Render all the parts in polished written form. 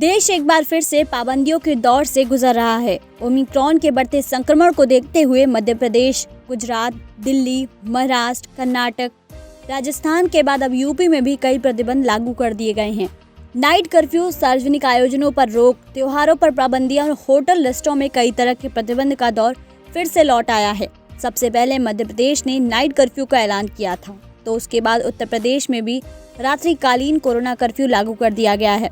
देश एक बार फिर से पाबंदियों के दौर से गुजर रहा है। ओमिक्रॉन के बढ़ते संक्रमण को देखते हुए मध्य प्रदेश, गुजरात, दिल्ली, महाराष्ट्र, कर्नाटक, राजस्थान के बाद अब यूपी में भी कई प्रतिबंध लागू कर दिए गए हैं। नाइट कर्फ्यू, सार्वजनिक आयोजनों पर रोक, त्योहारों पर पाबंदियां और होटल लिस्टों में कई तरह के प्रतिबंध का दौर फिर से लौट आया है। सबसे पहले मध्य प्रदेश ने नाइट कर्फ्यू का ऐलान किया था, तो उसके बाद उत्तर प्रदेश में भी रात्रिकालीन कोरोना कर्फ्यू लागू कर दिया गया है।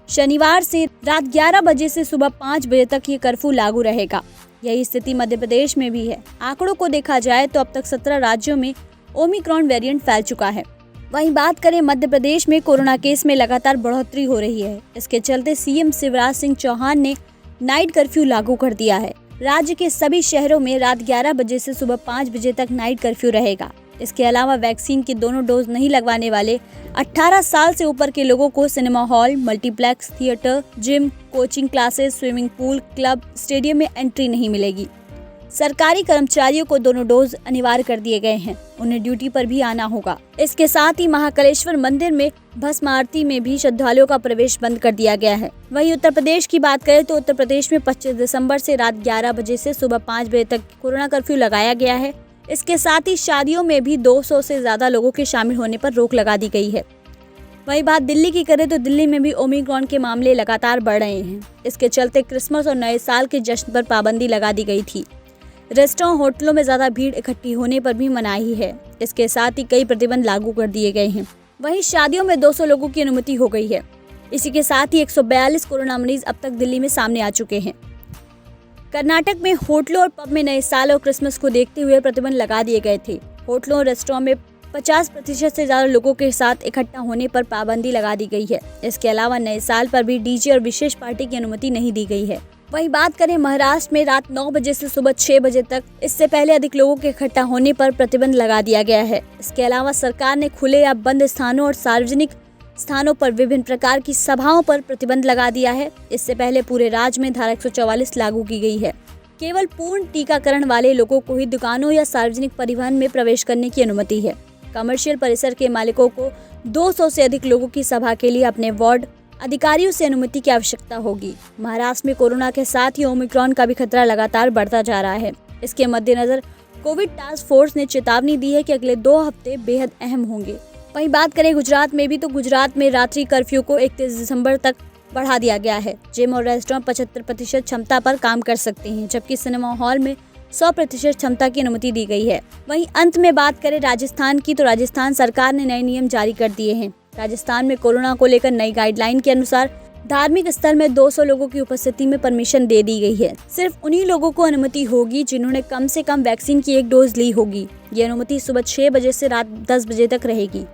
शनिवार से रात 11 बजे से सुबह 5 बजे तक ये कर्फ्यू लागू रहेगा। यही स्थिति मध्य प्रदेश में भी है। आंकड़ों को देखा जाए तो अब तक 17 राज्यों में ओमिक्रॉन वेरिएंट फैल चुका है। वहीं बात करें मध्य प्रदेश में कोरोना केस में लगातार बढ़ोतरी हो रही है। इसके चलते सीएम शिवराज सिंह चौहान ने नाइट कर्फ्यू लागू कर दिया है। राज्य के सभी शहरों में रात 11 बजे से सुबह 5 बजे तक नाइट कर्फ्यू रहेगा। इसके अलावा वैक्सीन की दोनों डोज नहीं लगवाने वाले 18 साल से ऊपर के लोगों को cinema hall, multiplex, theatre, gym, coaching classes, swimming pool, club, stadium में एंट्री नहीं मिलेगी। सरकारी कर्मचारियों को दोनों डोज अनिवार्य कर दिए गए हैं। उन्हें ड्यूटी पर भी आना होगा। इसके साथ ही महाकालेश्वर मंदिर में भस्म आरती में भी श्रद्धालुओं का प्रवेश बंद कर दिया गया है। वहीं उत्तर प्रदेश की बात करें तो उत्तर प्रदेश में 25 दिसंबर से रात 11 बजे से सुबह 5 बजे तक कोरोना कर्फ्यू लगाया गया है। इसके साथ ही शादियों में भी 200 से ज्यादा लोगों के शामिल होने पर रोक लगा दी गई है। वही बात दिल्ली की करें तो दिल्ली में भी ओमिक्रॉन के मामले लगातार बढ़ रहे हैं। इसके चलते क्रिसमस और नए साल के जश्न पर पाबंदी लगा दी गई थी। रेस्टोरेंट, होटलों में ज्यादा भीड़ इकट्ठी होने पर भी मनाही है। इसके साथ ही कई प्रतिबंध लागू कर दिए गए हैं। वहीं शादियों में 200 लोगों की अनुमति हो गई है। इसी के साथ ही 142 कोरोना मरीज अब तक दिल्ली में सामने आ चुके हैं। कर्नाटक में होटलों और पब में नए साल और क्रिसमस को देखते हुए प्रतिबंध लगा दिए गए थे। होटलों और रेस्टोरेंट में 50% से ज्यादा लोगों के साथ इकट्ठा होने पर पाबंदी लगा दी गई है। इसके अलावा नए साल पर भी डीजे और विशेष पार्टी की अनुमति नहीं दी गई है। वहीं बात करें महाराष्ट्र में रात 9 बजे से सुबह 6 बजे तक इससे पहले अधिक लोगों के इकट्ठा होने पर प्रतिबंध लगा दिया गया है। इसके अलावा सरकार ने खुले या बंद स्थानों और सार्वजनिक स्थानों पर विभिन्न प्रकार की सभाओं पर प्रतिबंध लगा दिया है। इससे पहले पूरे राज्य में धारा 144 लागू की गई है। केवल पूर्ण टीकाकरण वाले लोगों को ही दुकानों या सार्वजनिक परिवहन में प्रवेश करने की अनुमति है। कमर्शियल परिसर के मालिकों को 200 से अधिक लोगों की सभा के लिए अपने वार्ड अधिकारियों से अनुमति की आवश्यकता होगी। महाराष्ट्र में कोरोना के साथ ही ओमिक्रॉन का भी खतरा लगातार बढ़ता जा रहा है। इसके मद्देनजर कोविड टास्क फोर्स ने चेतावनी दी है कि अगले 2 हफ्ते बेहद अहम होंगे। वहीं बात करें गुजरात में भी तो गुजरात में रात्रि कर्फ्यू को 31 दिसंबर तक बढ़ा दिया गया है। जिम और रेस्टोरेंट 75% क्षमता पर काम कर सकते हैं, जबकि सिनेमा हॉल में 100% क्षमता की अनुमति दी गई है। वहीं अंत में बात करें राजस्थान की तो राजस्थान सरकार ने नए नियम जारी कर दिए हैं। राजस्थान में कोरोना को लेकर नई गाइडलाइन के अनुसार धार्मिक स्थल में 200 लोगों की उपस्थिति में परमिशन दे दी गई है। सिर्फ उन्हीं लोगों को अनुमति होगी जिन्होंने कम से कम वैक्सीन की 1 डोज ली होगी। ये अनुमति सुबह 6 बजे से रात 10 बजे तक रहेगी।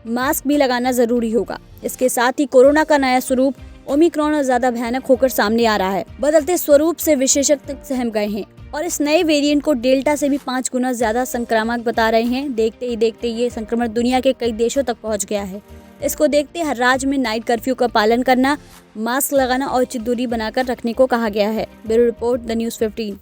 मास्क भी लगाना जरूरी होगा। इसके साथ ही कोरोना का नया स्वरूप ओमिक्रॉन और ज्यादा भयानक होकर सामने आ रहा है। बदलते स्वरूप से विशेषज्ञ सहम गए हैं और इस नए वेरिएंट को डेल्टा से भी 5 गुना ज्यादा संक्रामक बता रहे हैं। देखते ही देखते ये संक्रमण दुनिया के कई देशों तक पहुंच गया है। इसको देखते हर राज्य में नाइट कर्फ्यू का पालन करना, मास्क लगाना और उचित दूरी बनाकर रखने को कहा गया है। Bureau report, the news 15।